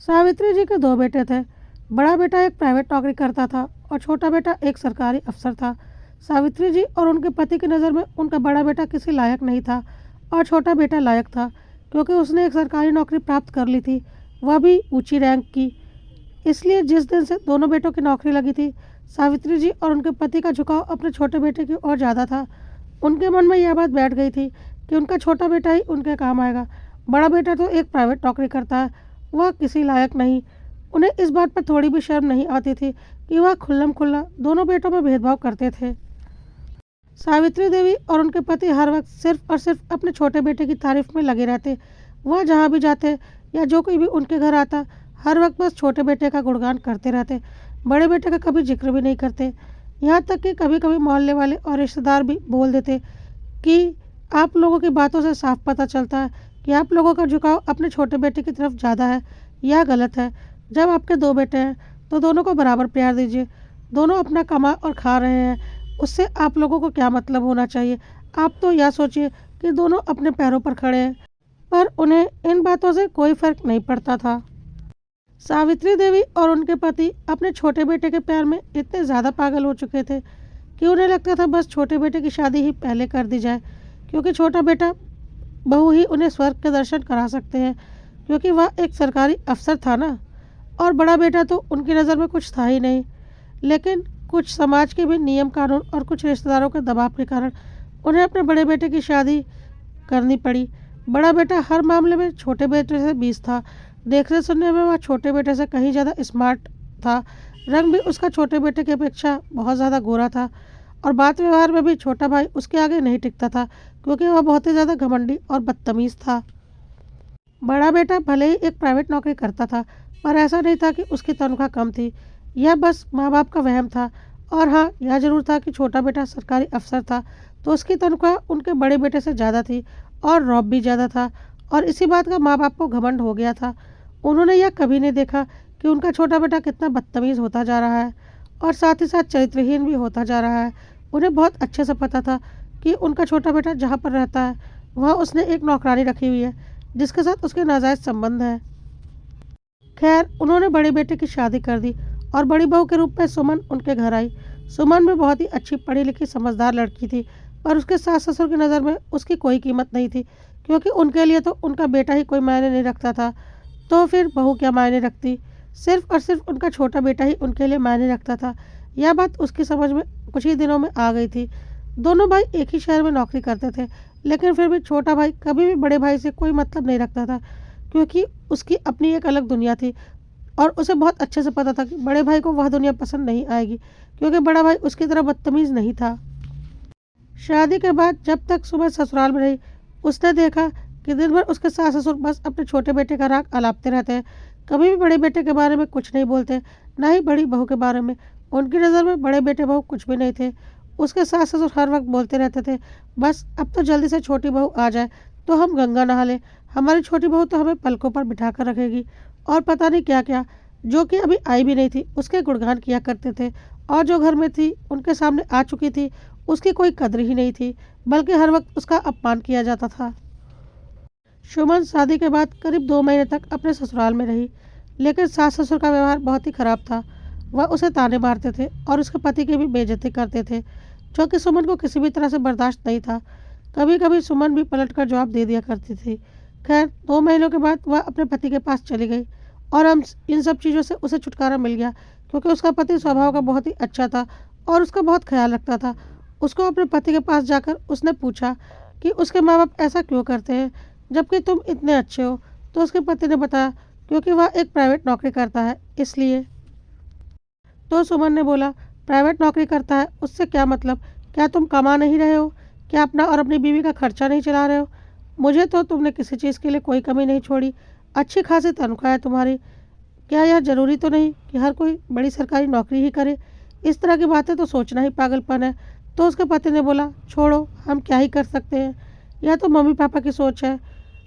सावित्री जी के दो बेटे थे। बड़ा बेटा एक प्राइवेट नौकरी करता था और छोटा बेटा एक सरकारी अफसर था। सावित्री जी और उनके पति की नज़र में उनका बड़ा बेटा किसी लायक नहीं था और छोटा बेटा लायक था, क्योंकि उसने एक सरकारी नौकरी प्राप्त कर ली थी, वह भी ऊंची रैंक की। इसलिए जिस दिन से दोनों बेटों की नौकरी लगी थी, सावित्री जी और उनके पति का झुकाव अपने छोटे बेटे की ओर ज़्यादा था। उनके मन में यह बात बैठ गई थी कि उनका छोटा बेटा ही उनके काम आएगा। बड़ा बेटा तो एक प्राइवेट नौकरी करता है, वह किसी लायक नहीं। उन्हें इस बात पर थोड़ी भी शर्म नहीं आती थी कि वह खुल्लम खुल्ला दोनों बेटों में भेदभाव करते थे। सावित्री देवी और उनके पति हर वक्त सिर्फ और सिर्फ अपने छोटे बेटे की तारीफ में लगे रहते। वह जहाँ भी जाते या जो कोई भी उनके घर आता, हर वक्त बस छोटे बेटे का गुणगान करते रहते, बड़े बेटे का कभी जिक्र भी नहीं करते। यहाँ तक कि कभी कभी मोहल्ले वाले और रिश्तेदार भी बोल देते कि आप लोगों की बातों से साफ पता चलता है कि आप लोगों का झुकाव अपने छोटे बेटे की तरफ ज़्यादा है। यह गलत है। जब आपके दो बेटे हैं तो दोनों को बराबर प्यार दीजिए। दोनों अपना कमा और खा रहे हैं, उससे आप लोगों को क्या मतलब होना चाहिए। आप तो यह सोचिए कि दोनों अपने पैरों पर खड़े हैं। पर उन्हें इन बातों से कोई फर्क नहीं पड़ता था। सावित्री देवी और उनके पति अपने छोटे बेटे के प्यार में इतने ज़्यादा पागल हो चुके थे कि उन्हें लगता था बस छोटे बेटे की शादी ही पहले कर दी जाए, क्योंकि छोटा बेटा बहू ही उन्हें स्वर्ग के दर्शन करा सकते हैं, क्योंकि वह एक सरकारी अफसर था ना। और बड़ा बेटा तो उनकी नज़र में कुछ था ही नहीं। लेकिन कुछ समाज के भी नियम कानून और कुछ रिश्तेदारों के दबाव के कारण उन्हें अपने बड़े बेटे की शादी करनी पड़ी। बड़ा बेटा हर मामले में छोटे बेटे से 20 था। देखने सुनने में वह छोटे बेटे से कहीं ज़्यादा स्मार्ट था। रंग भी उसका छोटे बेटे की अपेक्षा बहुत ज़्यादा गोरा था और बात व्यवहार में भी छोटा भाई उसके आगे नहीं टिकता था, क्योंकि वह बहुत ही ज़्यादा घमंडी और बदतमीज़ था। बड़ा बेटा भले ही एक प्राइवेट नौकरी करता था, पर ऐसा नहीं था कि उसकी तनख्वाह कम थी। यह बस माँ बाप का वहम था। और हाँ, यह ज़रूर था कि छोटा बेटा सरकारी अफसर था, तो उसकी तनख्वाह उनके बड़े बेटे से ज़्यादा थी और रौब भी ज़्यादा था। और इसी बात का माँ बाप को घमंड हो गया था। उन्होंने यह कभी नहीं देखा कि उनका छोटा बेटा कितना बदतमीज़ होता जा रहा है और साथ ही साथ चरित्रहीन भी होता जा रहा है। उन्हें बहुत अच्छे से पता था कि उनका छोटा बेटा जहाँ पर रहता है, वहाँ उसने एक नौकरानी रखी हुई है जिसके साथ उसके नाजायज़ संबंध हैं। खैर, उन्होंने बड़े बेटे की शादी कर दी और बड़ी बहू के रूप में सुमन उनके घर आई। सुमन भी बहुत ही अच्छी पढ़ी लिखी समझदार लड़की थी, पर उसके सास ससुर की नज़र में उसकी कोई कीमत नहीं थी, क्योंकि उनके लिए तो उनका बेटा ही कोई मायने नहीं रखता था। तो फिर बहू क्या मायने रखती। सिर्फ और सिर्फ उनका छोटा बेटा ही उनके लिए मायने रखता था। यह बात उसकी समझ में कुछ ही दिनों में आ गई थी। दोनों भाई एक ही शहर में नौकरी करते थे, लेकिन फिर भी छोटा भाई कभी भी बड़े भाई से कोई मतलब नहीं रखता था, क्योंकि उसकी अपनी एक अलग दुनिया थी और उसे बहुत अच्छे से पता था कि बड़े भाई को वह दुनिया पसंद नहीं आएगी, क्योंकि बड़ा भाई उसकी तरह बदतमीज़ नहीं था। शादी के बाद जब तक सुबह ससुराल में रही, उसने देखा कि दिन भर उसके सास ससुर बस अपने छोटे बेटे का राग अलापते रहते हैं। कभी भी बड़े बेटे के बारे में कुछ नहीं बोलते, ना ही बड़ी बहू के बारे में। उनकी नज़र में बड़े बेटे बहू कुछ भी नहीं थे। उसके सास ससुर हर वक्त बोलते रहते थे, बस अब तो जल्दी से छोटी बहू आ जाए तो हम गंगा नहा लें। हमारी छोटी बहू तो हमें पलकों पर बिठा कर रखेगी। और पता नहीं क्या क्या, जो कि अभी आई भी नहीं थी, उसके गुणगान किया करते थे। और जो घर में थी, उनके सामने आ चुकी थी, उसकी कोई कद्र ही नहीं थी, बल्कि हर वक्त उसका अपमान किया जाता था। सुमन शादी के बाद करीब 2 महीने तक अपने ससुराल में रही, लेकिन सास ससुर का व्यवहार बहुत ही खराब था। वह उसे ताने मारते थे और उसके पति की भी बेइज्जती करते थे, जो कि सुमन को किसी भी तरह से बर्दाश्त नहीं था। कभी कभी सुमन भी पलट कर जवाब दे दिया करती थी। खैर, 2 महीनों के बाद वह अपने पति के पास चली गई और हम इन सब चीज़ों से उसे छुटकारा मिल गया, क्योंकि उसका पति स्वभाव का बहुत ही अच्छा था और उसका बहुत ख्याल रखता था। उसको अपने पति के पास जाकर उसने पूछा कि उसके माँ बाप ऐसा क्यों करते हैं जबकि तुम इतने अच्छे हो। तो उसके पति ने बताया, क्योंकि वह एक प्राइवेट नौकरी करता है इसलिए। तो सुमन ने बोला, प्राइवेट नौकरी करता है उससे क्या मतलब? क्या तुम कमा नहीं रहे हो? क्या अपना और अपनी बीवी का खर्चा नहीं चला रहे हो? मुझे तो तुमने किसी चीज़ के लिए कोई कमी नहीं छोड़ी। अच्छी खासी तनख्वाह है तुम्हारी। क्या यह ज़रूरी तो नहीं कि हर कोई बड़ी सरकारी नौकरी ही करे? इस तरह की बातें तो सोचना ही पागलपन है। तो उसके पति ने बोला, छोड़ो, हम क्या ही कर सकते हैं, यह तो मम्मी पापा की सोच है।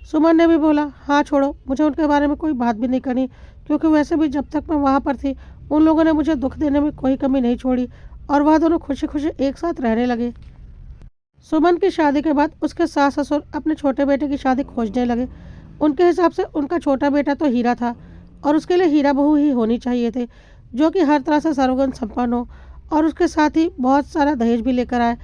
सुमन ने भी बोला, हाँ छोड़ो, मुझे उनके बारे में कोई बात भी नहीं करनी, क्योंकि वैसे भी जब तक मैं वहाँ पर थी उन लोगों ने मुझे दुख देने में कोई कमी नहीं छोड़ी और वह दोनों खुशी खुशी एक साथ रहने लगे। सुमन की शादी के बाद उसके सास ससुर अपने छोटे बेटे की शादी खोजने लगे। उनके हिसाब से उनका छोटा बेटा तो हीरा था और उसके लिए हीरा बहू ही होनी चाहिए थे, जो कि हर तरह से सर्वगुण संपन्न हो और उसके साथ ही बहुत सारा दहेज भी लेकर आए।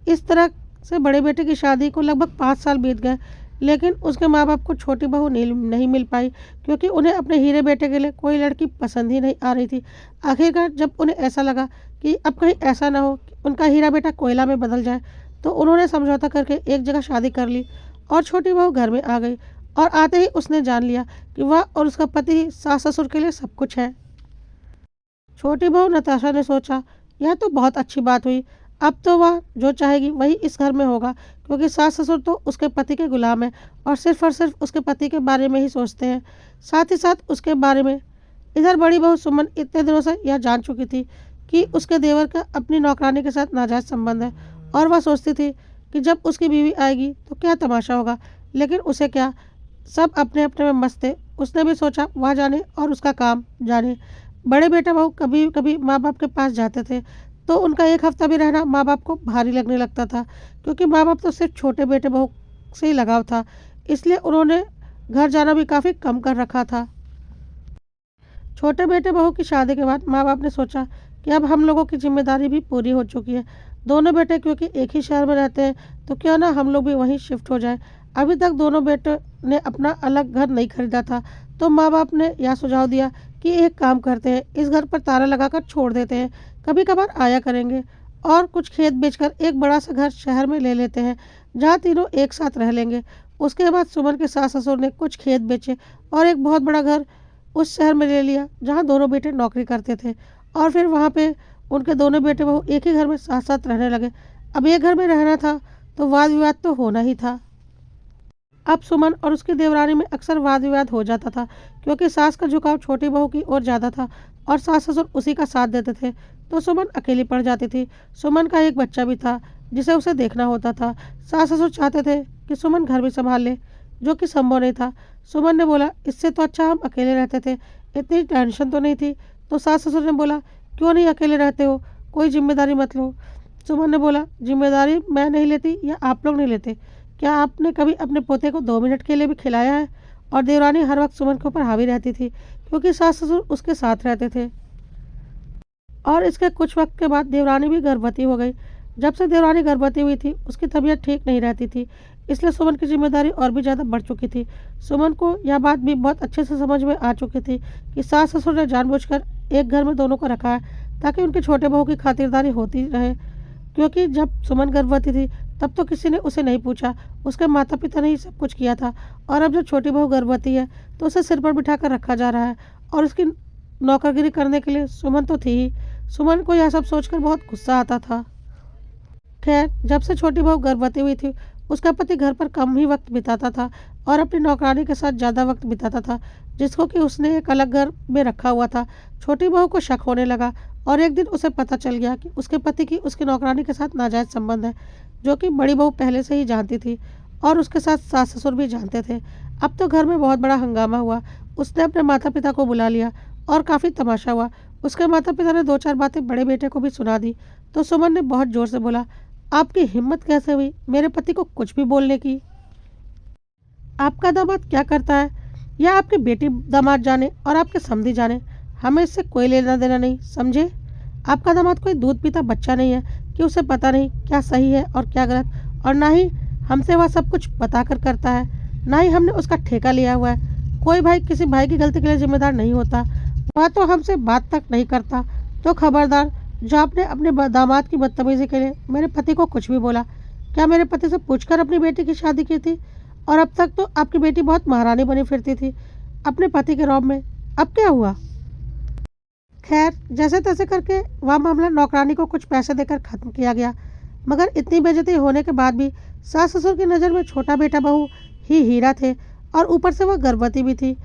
इस तरह से बड़े बेटे की शादी को लगभग 5 साल बीत गए, लेकिन उसके माँ-बाप को छोटी बहू नहीं मिल पाई, क्योंकि उन्हें अपने हीरे बेटे के लिए कोई लड़की पसंद ही नहीं आ रही थी। आखिरकार जब उन्हें ऐसा लगा कि अब कहीं ऐसा ना हो कि उनका हीरा बेटा कोयला में बदल जाए, तो उन्होंने समझौता करके एक जगह शादी कर ली और छोटी बहू घर में आ गई। और आते ही उसने जान लिया कि वह और उसका पति ही सास-ससुर के लिए सब कुछ है। छोटी बहू नताशा ने सोचा, यह तो बहुत अच्छी बात हुई। अब तो वह जो चाहेगी वही इस घर में होगा, क्योंकि सास-ससुर तो उसके पति के गुलाम हैं और सिर्फ उसके पति के बारे में ही सोचते हैं, साथ ही साथ उसके बारे में। इधर बड़ी बहू सुमन इतने दिनों से यह जान चुकी थी कि उसके देवर का अपनी नौकरानी के साथ नाजायज़ संबंध है, और वह सोचती थी कि जब उसकी बीवी आएगी तो क्या तमाशा होगा। लेकिन उसे क्या, सब अपने-अपने में मस्त थे। उसने भी सोचा वह जाने और उसका काम जाने। बड़े बेटा-बहू कभी-कभी माँ-बाप के पास जाते थे, तो उनका 1 हफ्ता भी रहना माँ-बाप को भारी लगने लगता था, क्योंकि माँ-बाप तो सिर्फ छोटे बेटे-बहू से ही लगाव था। इसलिए उन्होंने घर जाना भी काफ़ी कम कर रखा था। छोटे बेटे-बहू की शादी के बाद माँ-बाप ने सोचा कि अब हम लोगों की ज़िम्मेदारी भी पूरी हो चुकी है। दोनों बेटे क्योंकि एक ही शहर में रहते हैं, तो क्यों ना हम लोग भी वहीं शिफ्ट हो जाएँ। अभी तक दोनों बेटों ने अपना अलग घर नहीं खरीदा था, तो माँ-बाप ने यह सुझाव दिया कि एक काम करते हैं, इस घर पर ताला लगाकर छोड़ देते हैं, कभी-कभार आया करेंगे और कुछ खेत बेचकर एक बड़ा-सा घर शहर में ले लेते हैं, जहाँ तीनों एक साथ रह लेंगे। उसके बाद सुमन के सास-ससुर ने कुछ खेत बेचे और एक बहुत बड़ा घर उस शहर में ले लिया, जहाँ दोनों बेटे नौकरी करते थे, और फिर वहाँ पे उनके दोनों बेटे-बहू एक ही घर में साथ-साथ रहने लगे। अब एक घर में रहना था, तो वाद-विवाद तो होना ही था। अब सुमन और उसकी देवरानी में अक्सर वाद-विवाद हो जाता था, क्योंकि सास का झुकाव छोटी बहू की ओर ज़्यादा था और सास-ससुर उसी का साथ देते थे, तो सुमन अकेली पड़ जाती थी। सुमन का एक बच्चा भी था, जिसे उसे देखना होता था। सास-ससुर चाहते थे कि सुमन घर भी सँभाल ले, जो कि संभव नहीं था। सुमन ने बोला, इससे तो अच्छा हम अकेले रहते थे, इतनी टेंशन तो नहीं थी। तो सास-ससुर ने बोला, क्यों नहीं अकेले रहते हो, कोई ज़िम्मेदारी मत लो। सुमन ने बोला, ज़िम्मेदारी मैं नहीं लेती या आप लोग नहीं लेते? क्या आपने कभी अपने पोते को 2 मिनट के लिए भी खिलाया है? और देवरानी हर वक्त सुमन के ऊपर हावी रहती थी, क्योंकि सास-ससुर उसके साथ रहते थे। और इसके कुछ वक्त के बाद देवरानी भी गर्भवती हो गई। जब से देवरानी गर्भवती हुई थी, उसकी तबीयत ठीक नहीं रहती थी, इसलिए सुमन की ज़िम्मेदारी और भी ज़्यादा बढ़ चुकी थी। सुमन को यह बात भी बहुत अच्छे से समझ में आ चुकी थी कि सास-ससुर ने जानबूझकर एक घर में दोनों को रखा है, ताकि उनके छोटे बहू की खातिरदारी होती रहे। क्योंकि जब सुमन गर्भवती थी, तब तो किसी ने उसे नहीं पूछा, उसके माता-पिता ने ही सब कुछ किया था, और अब जब छोटी बहू गर्भवती है, तो उसे सिर पर बिठाकर रखा जा रहा है, और उसकी नौकरगिरी करने के लिए सुमन तो थी ही। सुमन को यह सब सोचकर बहुत गुस्सा आता था। खैर, जब से छोटी बहू गर्भवती हुई थी, उसका पति घर पर कम ही वक्त बिताता था और अपनी नौकरानी के साथ ज़्यादा वक्त बिताता था, जिसको कि उसने एक अलग घर में रखा हुआ था। छोटी बहू को शक होने लगा, और एक दिन उसे पता चल गया कि उसके पति की उसकी नौकरानी के साथ नाजायज़ संबंध है, जो कि बड़ी बहू पहले से ही जानती थी, और उसके साथ सास-ससुर भी जानते थे। अब तो घर में बहुत बड़ा हंगामा हुआ। उसने अपने माता-पिता को बुला लिया और काफ़ी तमाशा हुआ। उसके माता-पिता ने 2-4 बातें बड़े बेटे को भी सुना दी, तो सुमन ने बहुत ज़ोर से बोला, आपकी हिम्मत कैसे हुई मेरे पति को कुछ भी बोलने की? आपका दामाद क्या करता है, या आपकी बेटी दामाद जाने और आपके समधी जाने, हमें इससे कोई लेना देना नहीं, समझे? आपका दामाद कोई दूध पीता बच्चा नहीं है कि उसे पता नहीं क्या सही है और क्या गलत, और ना ही हमसे वह सब कुछ बता कर करता है, ना ही हमने उसका ठेका लिया हुआ है। कोई भाई किसी भाई की गलती के लिए जिम्मेदार नहीं होता। वह तो हमसे बात तक नहीं करता। तो खबरदार, जो आपने अपने दामाद की बदतमीजी के लिए मेरे पति को कुछ भी बोला, क्या मेरे पति से पूछकर अपनी बेटी की शादी की थी? और अब तक तो आपकी बेटी बहुत महारानी बनी फिरती थी अपने पति के रौब में, अब क्या हुआ? खैर, जैसे तैसे करके वह मामला नौकरानी को कुछ पैसे देकर ख़त्म किया गया, मगर इतनी बेइज्जती होने के बाद भी सास-ससुर की नज़र में छोटा बेटा बहू ही हीरा थे, और ऊपर से वह गर्भवती भी थी,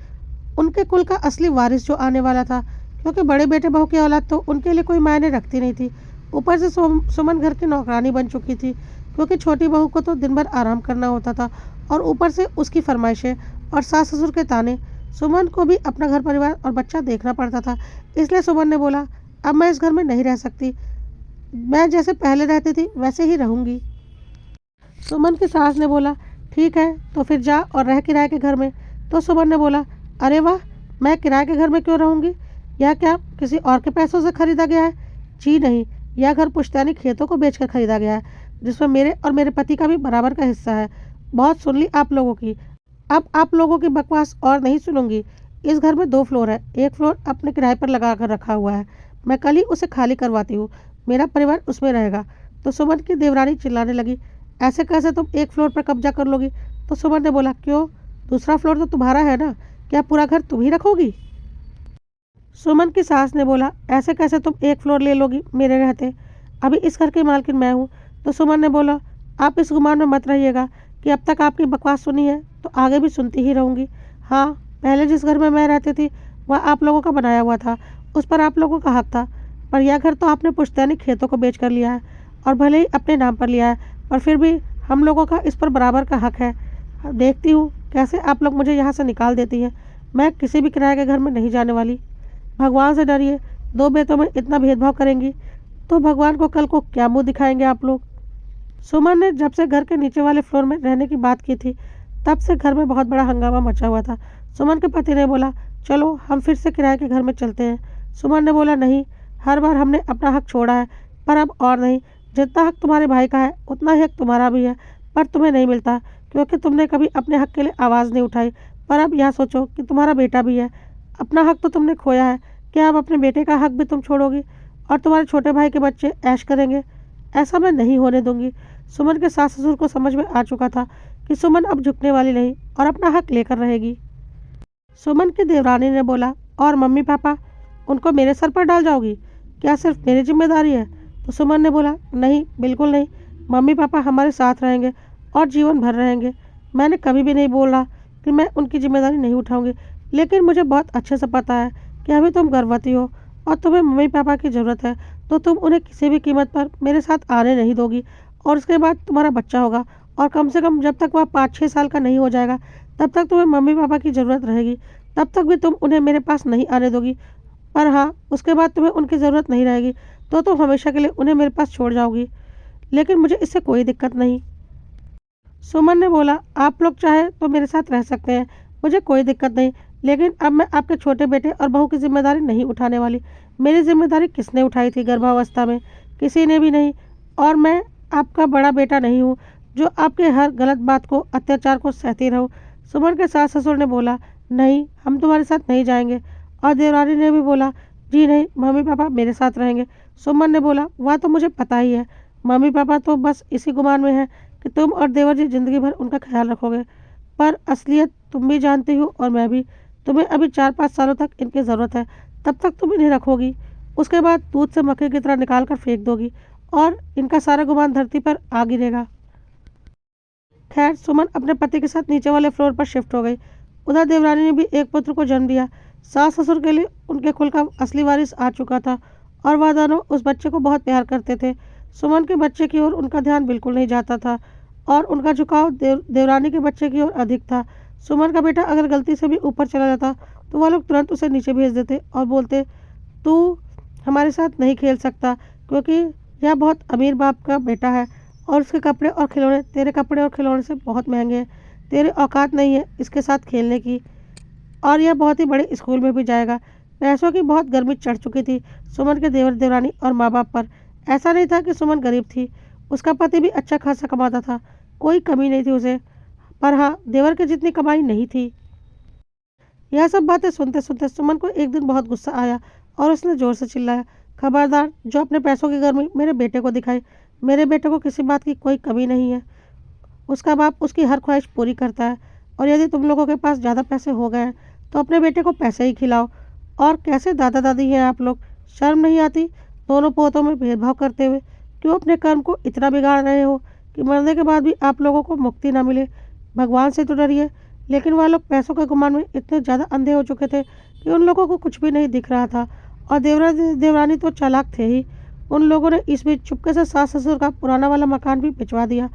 उनके कुल का असली वारिस जो आने वाला था, क्योंकि बड़े बेटे बहू की औलाद तो उनके लिए कोई मायने रखती नहीं थी। ऊपर से सुमन घर की नौकरानी बन चुकी थी, क्योंकि छोटी बहू को तो दिन भर आराम करना होता था, और ऊपर से उसकी फरमाइशें और सास-ससुर के ताने। सुमन को भी अपना घर परिवार और बच्चा देखना पड़ता था, इसलिए सुमन ने बोला, अब मैं इस घर में नहीं रह सकती, मैं जैसे पहले रहती थी वैसे ही रहूँगी। सुमन की सास ने बोला, ठीक है, तो फिर जा और रह किराए के घर में। तो सुमन ने बोला, अरे वाह, मैं किराए के घर में क्यों रहूँगी? यह क्या किसी और के पैसों से खरीदा गया है? जी नहीं, यह घर पुश्तैनी खेतों को बेचकर खरीदा गया है, जिसमें मेरे और मेरे पति का भी बराबर का हिस्सा है। बहुत सुन ली आप लोगों की। अब आप लोगों की बकवास और नहीं सुनूंगी। इस घर में 2 फ्लोर है। एक फ्लोर अपने किराए पर लगा कर रखा हुआ है। मैं कल ही उसे खाली करवाती हूँ। मेरा परिवार उसमें रहेगा। तो सुमन की देवरानी चिल्लाने लगी, ऐसे कैसे तुम एक फ्लोर पर कब्जा कर लोगी? तो सुमन ने बोला, क्यों? दूसरा फ्लोर तो तुम्हारा है ना? क्या पूरा घर तुम ही रखोगी? सुमन की सास ने बोला, ऐसे कैसे तुम एक फ्लोर ले लोगी मेरे रहते? अभी इस घर की मालकिन मैं हूँ। तो सुमन ने बोला, आप इस गुमान में मत रहिएगा कि अब तक आपकी बकवास सुनी है तो आगे भी सुनती ही रहूँगी। हाँ, पहले जिस घर में मैं रहती थी वह आप लोगों का बनाया हुआ था, उस पर आप लोगों का हक था। पर यह घर तो आपने पुश्तैनी खेतों को बेच कर लिया है, और भले ही अपने नाम पर लिया है, पर फिर भी हम लोगों का इस पर बराबर का हक है। देखती हूँ कैसे आप लोग मुझे यहाँ से निकाल देती हैं। मैं किसी भी किराए के घर में नहीं जाने वाली। भगवान से डरिए, 2 बेटों में इतना भेदभाव करेंगी तो भगवान को कल को क्या मुँह दिखाएंगे आप लोग? सुमन ने जब से घर के नीचे वाले फ्लोर में रहने की बात की थी, तब से घर में बहुत बड़ा हंगामा मचा हुआ था। सुमन के पति ने बोला, चलो हम फिर से किराए के घर में चलते हैं। सुमन ने बोला, नहीं, हर बार हमने अपना हक छोड़ा है, पर अब और नहीं। जितना हक तुम्हारे भाई का है उतना ही हक तुम्हारा भी है, पर तुम्हें नहीं मिलता क्योंकि तुमने कभी अपने हक के लिए आवाज़ नहीं उठाई। पर अब यह सोचो कि तुम्हारा बेटा भी है, अपना हक तो तुमने खोया है। क्या अब अपने बेटे का हक भी तुम छोड़ोगी और तुम्हारे छोटे भाई के बच्चे ऐश करेंगे? ऐसा मैं नहीं होने दूंगी। सुमन के सास ससुर को समझ में आ चुका था कि सुमन अब झुकने वाली नहीं और अपना हक लेकर रहेगी। सुमन की देवरानी ने बोला, और मम्मी पापा, उनको मेरे सर पर डाल जाओगी? क्या सिर्फ मेरी जिम्मेदारी है? तो सुमन ने बोला, नहीं, बिल्कुल नहीं। मम्मी पापा हमारे साथ रहेंगे और जीवन भर रहेंगे। मैंने कभी भी नहीं बोला कि मैं उनकी जिम्मेदारी नहीं उठाऊंगी, लेकिन मुझे बहुत अच्छे से पता है कि अभी तुम गर्भवती हो और तुम्हें मम्मी पापा की ज़रूरत है, तो तुम उन्हें किसी भी कीमत पर मेरे साथ आने नहीं दोगी। और उसके बाद तुम्हारा बच्चा होगा, और कम से कम जब तक वह 5-6 साल का नहीं हो जाएगा, तब तक तुम्हें मम्मी पापा की ज़रूरत रहेगी। तब तक भी तुम उन्हें मेरे पास नहीं आने दोगी। पर हाँ, उसके बाद तुम्हें उनकी ज़रूरत नहीं रहेगी, तो तुम हमेशा के लिए उन्हें मेरे पास छोड़ जाओगी। लेकिन मुझे इससे कोई दिक्कत नहीं। सुमन ने बोला, आप लोग चाहे तो मेरे साथ रह सकते हैं, मुझे कोई दिक्कत नहीं, लेकिन अब मैं आपके छोटे बेटे और बहू की जिम्मेदारी नहीं उठाने वाली। मेरी जिम्मेदारी किसने उठाई थी गर्भावस्था में? किसी ने भी नहीं। और मैं आपका बड़ा बेटा नहीं हूँ जो आपके हर गलत बात को, अत्याचार को सहती रहूँ। सुमन के सास ससुर ने बोला, नहीं, हम तुम्हारे साथ नहीं जाएंगे। और देवरानी ने भी बोला, जी नहीं, मम्मी पापा मेरे साथ रहेंगे। सुमन ने बोला, वह तो मुझे पता ही है, मम्मी पापा तो बस इसी गुमान में है कि तुम और देवर जी जिंदगी भर उनका ख्याल रखोगे, पर असलियत तुम भी जानती हो और मैं भी। तुम्हें अभी 4-5 सालों तक इनकी ज़रूरत है, तब तक तुम इन्हें रखोगी। उसके बाद दूध से मक्खी की तरह निकाल कर फेंक दोगी और इनका सारा गुमान धरती पर आ गिरेगा। खैर, सुमन अपने पति के साथ नीचे वाले फ्लोर पर शिफ्ट हो गई। उधर देवरानी ने भी एक पुत्र को जन्म दिया। सास ससुर के लिए उनके कुल का असली वारिस आ चुका था और वह दोनों उस बच्चे को बहुत प्यार करते थे। सुमन के बच्चे की ओर उनका ध्यान बिल्कुल नहीं जाता था और उनका झुकाव देवरानी के बच्चे की ओर अधिक था। सुमन का बेटा अगर गलती से भी ऊपर चला जाता तो वह लोग तुरंत उसे नीचे भेज देते और बोलते, तू हमारे साथ नहीं खेल सकता क्योंकि यह बहुत अमीर बाप का बेटा है और उसके कपड़े और खिलौने तेरे कपड़े और खिलौने से बहुत महंगे हैं। तेरी औकात नहीं है इसके साथ खेलने की, और यह बहुत ही बड़े स्कूल में भी जाएगा। पैसों की बहुत गर्मी चढ़ चुकी थी सुमन के देवर देवरानी और माँ बाप पर। ऐसा नहीं था कि सुमन गरीब थी, उसका पति भी अच्छा खासा कमाता था, कोई कमी नहीं थी उसे। पर हाँ, देवर की जितनी कमाई नहीं थी। यह सब बातें सुनते सुनते सुमन को एक दिन बहुत गुस्सा आया और उसने जोर से चिल्लाया, खबरदार, जो अपने पैसों की गर्मी मेरे बेटे को दिखाई। मेरे बेटे को किसी बात की कोई कमी नहीं है। उसका बाप उसकी हर ख्वाहिश पूरी करता है, और यदि तुम लोगों के पास ज़्यादा पैसे हो गए हैं तो अपने बेटे को पैसे ही खिलाओ। और कैसे दादा दादी हैं आप लोग, शर्म नहीं आती दोनों पोतों में भेदभाव करते हुए? क्यों अपने कर्म को इतना बिगाड़ रहे हो कि मरने के बाद भी आप लोगों को मुक्ति ना मिले? भगवान से तो डरिए। लेकिन वह लोग पैसों के गुमान में इतने ज़्यादा अंधे हो चुके थे कि उन लोगों को कुछ भी नहीं दिख रहा था, और देवरानी तो चालाक थे ही। उन लोगों ने इस बीच चुपके से सास ससुर का पुराना वाला मकान भी भिजवा दिया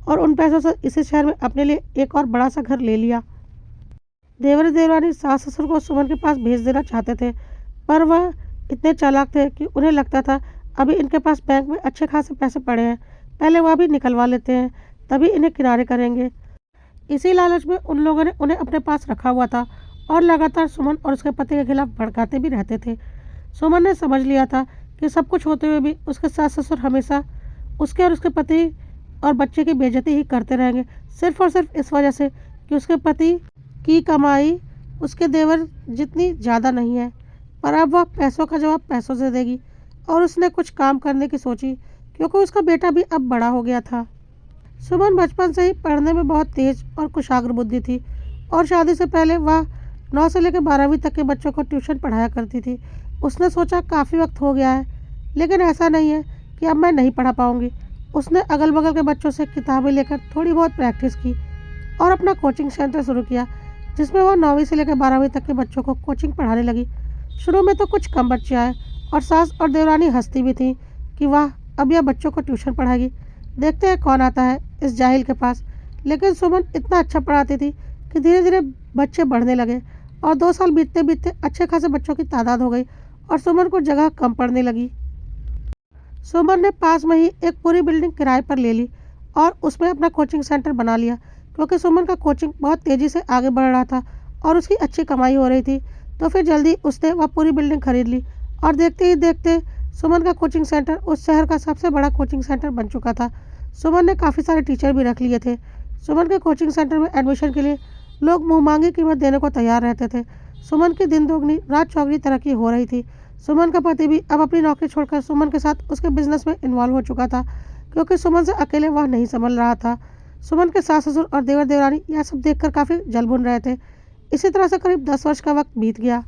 और उन पैसों से इसी शहर में अपने लिए एक और बड़ा सा घर ले लिया। देवर देवरानी सास ससुर को सुमन के पास भेज देना चाहते थे, पर वह इतने चालाक थे कि उन्हें लगता था अभी इनके पास बैंक में अच्छे खासे पैसे पड़े हैं, पहले वह भी निकलवा लेते हैं, तभी इन्हें किनारे करेंगे। इसी लालच में उन लोगों ने उन्हें अपने पास रखा हुआ था और लगातार सुमन और उसके पति के खिलाफ भड़काते भी रहते थे। सुमन ने समझ लिया था कि सब कुछ होते हुए भी उसके सास ससुर हमेशा उसके और उसके पति और बच्चे की बेइज्जती ही करते रहेंगे, सिर्फ और सिर्फ इस वजह से कि उसके पति की कमाई उसके देवर जितनी ज़्यादा नहीं है। पर अब वह पैसों का जवाब पैसों से देगी और उसने कुछ काम करने की सोची, क्योंकि उसका बेटा भी अब बड़ा हो गया था। सुमन बचपन से ही पढ़ने में बहुत तेज और कुशाग्र बुद्धि थी और शादी से पहले वह 9 से लेकर 12वीं तक के बच्चों को ट्यूशन पढ़ाया करती थी। उसने सोचा काफ़ी वक्त हो गया है, लेकिन ऐसा नहीं है कि अब मैं नहीं पढ़ा पाऊंगी। उसने अगल बगल के बच्चों से किताबें लेकर थोड़ी बहुत प्रैक्टिस की और अपना कोचिंग सेंटर शुरू किया, जिसमें वह 9वीं से लेकर 12वीं तक के बच्चों को कोचिंग पढ़ाने लगी। शुरू में तो कुछ कम बच्चे आए और सास और देवरानी हंसती भी थी कि वाह, अब यह बच्चों को ट्यूशन पढ़ाएगी, देखते हैं कौन आता है इस जाहिल के पास। लेकिन सुमन इतना अच्छा पढ़ाती थी कि धीरे धीरे बच्चे बढ़ने लगे और 2 साल बीतते बीतते अच्छे खासे बच्चों की तादाद हो गई और सुमन को जगह कम पड़ने लगी। सुमन ने पास में ही एक पूरी बिल्डिंग किराए पर ले ली और उसमें अपना कोचिंग सेंटर बना लिया, क्योंकि सुमन का कोचिंग बहुत तेज़ी से आगे बढ़ रहा था और उसकी अच्छी कमाई हो रही थी। तो फिर जल्दी उसने वह पूरी बिल्डिंग खरीद ली और देखते ही देखते सुमन का कोचिंग सेंटर उस शहर का सबसे बड़ा कोचिंग सेंटर बन चुका था। सुमन ने काफ़ी सारे टीचर भी रख लिए थे। सुमन के कोचिंग सेंटर में एडमिशन के लिए लोग मुँहमांगी कीमत देने को तैयार रहते थे। सुमन की दिन दोगुनी रात चौगुनी तरक्की हो रही थी। सुमन का पति भी अब अपनी नौकरी छोड़कर सुमन के साथ उसके बिजनेस में इन्वॉल्व हो चुका था, क्योंकि सुमन से अकेले वह नहीं संभल रहा था। सुमन के सास ससुर और देवर देवरानी यह सब देखकर काफ़ी जल भुन रहे थे। इसी तरह से करीब 10 वर्ष का वक्त बीत गया।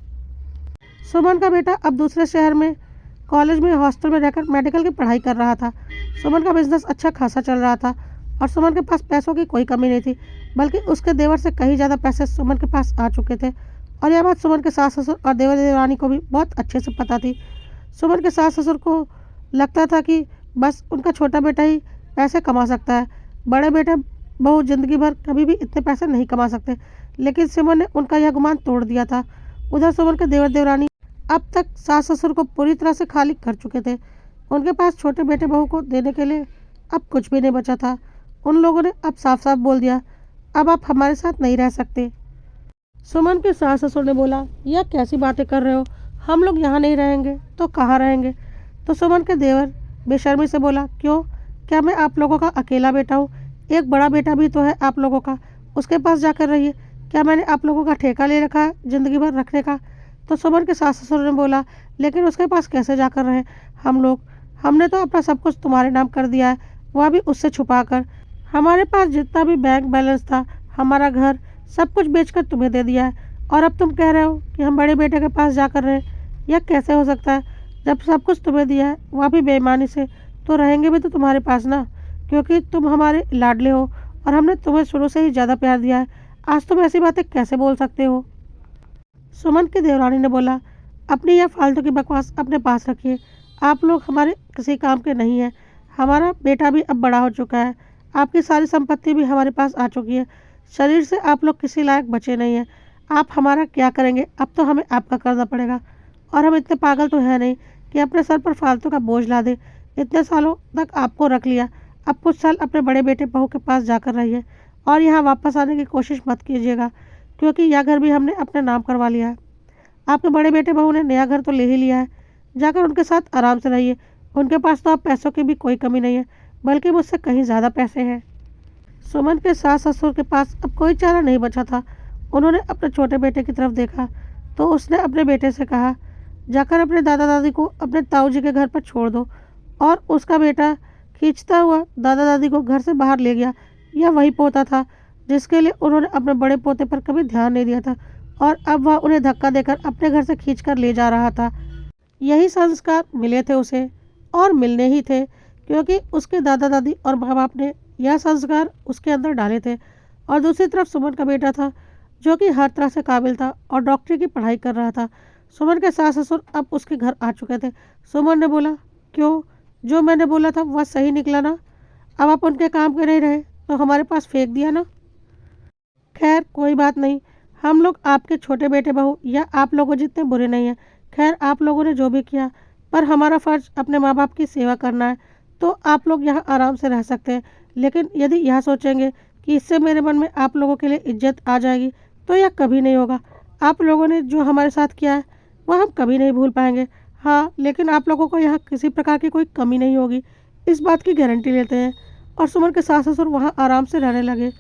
सुमन का बेटा अब दूसरे शहर में कॉलेज में हॉस्टल में रहकर मेडिकल की पढ़ाई कर रहा था। सुमन का बिजनेस अच्छा खासा चल रहा था और सुमन के पास पैसों की कोई कमी नहीं थी, बल्कि उसके देवर से कहीं ज़्यादा पैसे सुमन के पास आ चुके थे। और यह बात सुमन के सास ससुर और देवर देवरानी को भी बहुत अच्छे से पता थी। सुमन के सास ससुर को लगता था कि बस उनका छोटा बेटा ही पैसे कमा सकता है, बड़े बेटे बहू जिंदगी भर कभी भी इतने पैसे नहीं कमा सकते। लेकिन सुमन ने उनका यह गुमान तोड़ दिया था। उधर सुमन के देवर देवरानी अब तक सास ससुर को पूरी तरह से खाली कर चुके थे। उनके पास छोटे बेटे बहू को देने के लिए अब कुछ भी नहीं बचा था। उन लोगों ने अब साफ साफ बोल दिया, अब आप हमारे साथ नहीं रह सकते। सुमन के सास ससुर ने बोला, यह कैसी बातें कर रहे हो, हम लोग यहाँ नहीं रहेंगे तो कहाँ रहेंगे। तो सुमन के देवर बेशर्मी से बोला, क्यों, क्या मैं आप लोगों का अकेला बेटा हूँ? एक बड़ा बेटा भी तो है आप लोगों का, उसके पास जाकर रहिए। क्या मैंने आप लोगों का ठेका ले रखा है ज़िंदगी भर रखने का? तो सुमन के सास ससुर ने बोला, लेकिन उसके पास कैसे जाकर रहे हम लोग? हमने तो अपना सब कुछ तुम्हारे नाम कर दिया है, वह भी उससे छुपा कर। हमारे पास जितना भी बैंक बैलेंस था, हमारा घर, सब कुछ बेचकर तुम्हें दे दिया है, और अब तुम कह रहे हो कि हम बड़े बेटे के पास जाकर रहें। यह कैसे हो सकता है? जब सब कुछ तुम्हें दिया है, वह भी बेईमानी से, तो रहेंगे भी तो तुम्हारे पास ना, क्योंकि तुम हमारे लाडले हो और हमने तुम्हें शुरू से ही ज़्यादा प्यार दिया है। आज तुम ऐसी बातें कैसे बोल सकते हो? सुमन की देवरानी ने बोला, अपनी यह फालतू की बकवास अपने पास रखिए। आप लोग हमारे किसी काम के नहीं हैं। हमारा बेटा भी अब बड़ा हो चुका है, आपकी सारी संपत्ति भी हमारे पास आ चुकी है। शरीर से आप लोग किसी लायक बचे नहीं हैं। आप हमारा क्या करेंगे? अब तो हमें आपका करना पड़ेगा, और हम इतने पागल तो हैं नहीं कि अपने सर पर फालतू का बोझ ला दें। इतने सालों तक आपको रख लिया, अब कुछ साल अपने बड़े बेटे बहू के पास जाकर रहिए और यहाँ वापस आने की कोशिश मत कीजिएगा, क्योंकि यह घर भी हमने अपने नाम करवा लिया है। आपके बड़े बेटे बहू ने नया घर तो ले ही लिया है, जाकर उनके साथ आराम से रहिए। उनके पास तो अब पैसों की भी कोई कमी नहीं है, बल्कि मुझसे कहीं ज़्यादा पैसे हैं। सुमन के सास ससुर के पास अब कोई चारा नहीं बचा था। उन्होंने अपने छोटे बेटे की तरफ देखा तो उसने अपने बेटे से कहा, जाकर अपने दादा दादी को अपने ताऊ जी के घर पर छोड़ दो। और उसका बेटा खींचता हुआ दादा दादी को घर से बाहर ले गया। यह वही पोता था जिसके लिए उन्होंने अपने बड़े पोते पर कभी ध्यान नहीं दिया था, और अब वह उन्हें धक्का देकर अपने घर से खींचकर ले जा रहा था। यही संस्कार मिले थे उसे, और मिलने ही थे, क्योंकि उसके दादा दादी और माँ बाप ने यह संस्कार उसके अंदर डाले थे। और दूसरी तरफ सुमन का बेटा था, जो कि हर तरह से काबिल था और डॉक्टरी की पढ़ाई कर रहा था। सुमन के सास ससुर अब उसके घर आ चुके थे। सुमन ने बोला, क्यों, जो मैंने बोला था वह सही निकला ना? अब आप उनके काम के नहीं रहे तो हमारे पास फेंक दिया ना? खैर कोई बात नहीं, हम लोग आपके छोटे बेटे बहू या आप लोगों जितने बुरे नहीं हैं। खैर आप लोगों ने जो भी किया, पर हमारा फ़र्ज अपने माँ बाप की सेवा करना है, तो आप लोग यहाँ आराम से रह सकते हैं। लेकिन यदि यह सोचेंगे कि इससे मेरे मन में आप लोगों के लिए इज्जत आ जाएगी, तो यह कभी नहीं होगा। आप लोगों ने जो हमारे साथ किया है वह हम कभी नहीं भूल पाएंगे। हाँ, लेकिन आप लोगों को यहाँ किसी प्रकार की कोई कमी नहीं होगी, इस बात की गारंटी लेते हैं। और सुमन के सास ससुर वहाँ आराम से रहने लगे।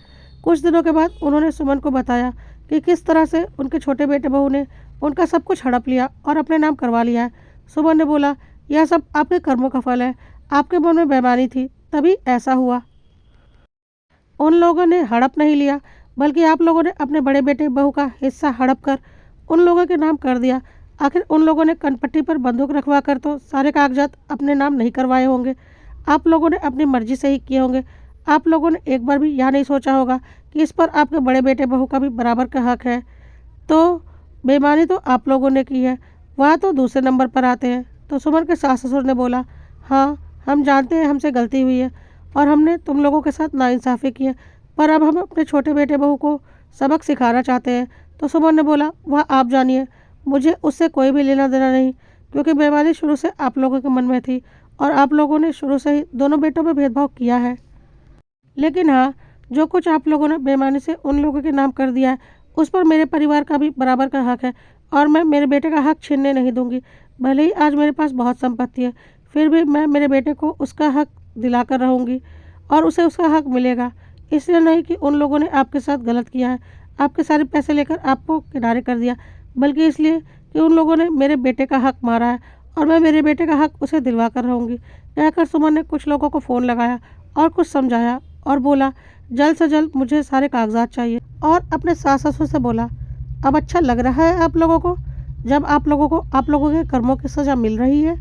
कुछ दिनों के बाद उन्होंने सुमन को बताया कि किस तरह से उनके छोटे बेटे बहू ने उनका सब कुछ हड़प लिया और अपने नाम करवा लिया है। सुमन ने बोला, यह सब आपके कर्मों का फल है, आपके मन में बेईमानी थी तभी ऐसा हुआ। उन लोगों ने हड़प नहीं लिया, बल्कि आप लोगों ने अपने बड़े बेटे बहू का हिस्सा हड़प कर उन लोगों के नाम कर दिया। आखिर उन लोगों ने कनपट्टी पर बंदूक रखवा कर तो सारे कागजात अपने नाम नहीं करवाए होंगे। आप लोगों ने अपनी मर्जी से ही किए होंगे। आप लोगों ने एक बार भी यह नहीं सोचा होगा कि इस पर आपके बड़े बेटे बहू का भी बराबर का हक है। तो बेईमानी तो आप लोगों ने की है, वह तो दूसरे नंबर पर आते हैं। तो सुमन के सास ससुर ने बोला, हाँ, हम जानते हैं हमसे गलती हुई है और हमने तुम लोगों के साथ नाइंसाफ़ी की है, पर अब हम अपने छोटे बेटे बहू को सबक सिखाना चाहते हैं। तो सुमन ने बोला, वह आप जानिए, मुझे उससे कोई भी लेना देना नहीं, क्योंकि बेईमानी शुरू से आप लोगों के मन में थी और आप लोगों ने शुरू से ही दोनों बेटों में भेदभाव किया है। लेकिन हाँ, जो कुछ आप लोगों ने बेईमानी से उन लोगों के नाम कर दिया है, उस पर मेरे परिवार का भी बराबर का हक है और मैं मेरे बेटे का हक छीनने नहीं दूंगी। भले ही आज मेरे पास बहुत संपत्ति है, फिर भी मैं मेरे बेटे को उसका हक दिलाकर रहूंगी और उसे उसका हक मिलेगा। इसलिए नहीं कि उन लोगों ने आपके साथ गलत किया है, आपके सारे पैसे लेकर आपको किनारे कर दिया, बल्कि इसलिए कि उन लोगों ने मेरे बेटे का हक मारा है और मैं मेरे बेटे का हक उसे दिलवा कर रहूँगी। कहकर सुमन ने कुछ लोगों को फ़ोन लगाया और कुछ समझाया और बोला, जल्द से जल्द मुझे सारे कागजात चाहिए। और अपने सास ससुर से बोला, अब अच्छा लग रहा है आप लोगों को, जब आप लोगों को आप लोगों के कर्मों की सज़ा मिल रही है।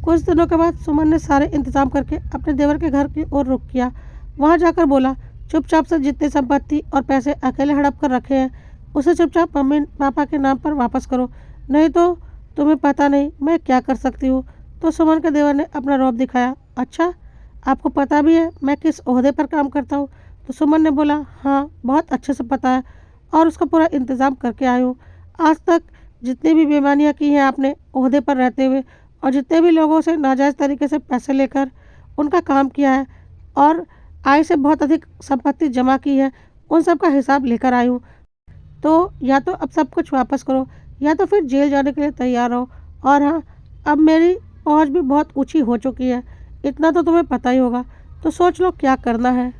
कुछ दिनों के बाद सुमन ने सारे इंतजाम करके अपने देवर के घर की ओर रुख किया। वहां जाकर बोला, चुपचाप से जितनी संपत्ति और पैसे अकेले हड़प कर रखे हैं उसे चुपचाप मम्मी पापा के नाम पर वापस करो, नहीं तो तुम्हें पता नहीं मैं क्या कर सकती हूँ। तो सुमन के देवर ने अपना रौब दिखाया, अच्छा, आपको पता भी है मैं किस ओहदे पर काम करता हूँ। तो सुमन ने बोला, हाँ, बहुत अच्छे से पता है और उसका पूरा इंतज़ाम करके आई हूँ। आज तक जितनी भी बेईमानियाँ की हैं आपने ओहदे पर रहते हुए और जितने भी लोगों से नाजायज़ तरीके से पैसे लेकर उनका काम किया है और आय से बहुत अधिक संपत्ति जमा की है, उन सब का हिसाब लेकर आई हूँ। तो या तो अब सब कुछ वापस करो या तो फिर जेल जाने के लिए तैयार रहो। और हाँ, अब मेरी पहुँच भी बहुत ऊँची हो चुकी है, इतना तो तुम्हें पता ही होगा, तो सोच लो क्या करना है।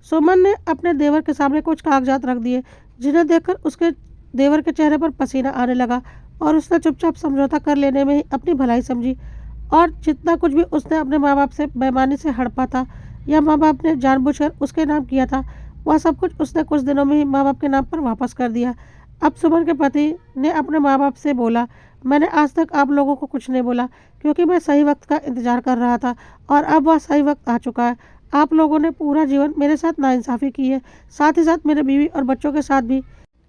सुमन ने अपने देवर के सामने कुछ कागजात रख दिए, जिन्हें देखकर उसके देवर के चेहरे पर पसीना आने लगा और उसने चुपचाप समझौता कर लेने में ही अपनी भलाई समझी। और जितना कुछ भी उसने अपने माँ बाप से बेईमानी से हड़पा था या माँ बाप ने जानबूझकर उसके नाम किया था, वह सब कुछ उसने कुछ दिनों में ही माँ बाप के नाम पर वापस कर दिया। अब सुमन के पति ने अपने माँ बाप से बोला, मैंने आज तक आप लोगों को कुछ नहीं बोला क्योंकि मैं सही वक्त का इंतज़ार कर रहा था और अब वह सही वक्त आ चुका है। आप लोगों ने पूरा जीवन मेरे साथ नाइंसाफ़ी की है, साथ ही साथ मेरे बीवी और बच्चों के साथ भी।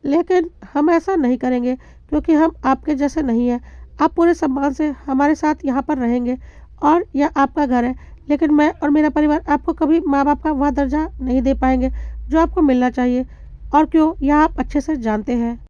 लेकिन हम ऐसा नहीं करेंगे क्योंकि हम आपके जैसे नहीं हैं। आप पूरे सम्मान से हमारे साथ यहाँ पर रहेंगे और यह आपका घर है, लेकिन मैं और मेरा परिवार आपको कभी माँ बाप का वह दर्जा नहीं दे पाएंगे जो आपको मिलना चाहिए। और क्यों, यह आप अच्छे से जानते हैं।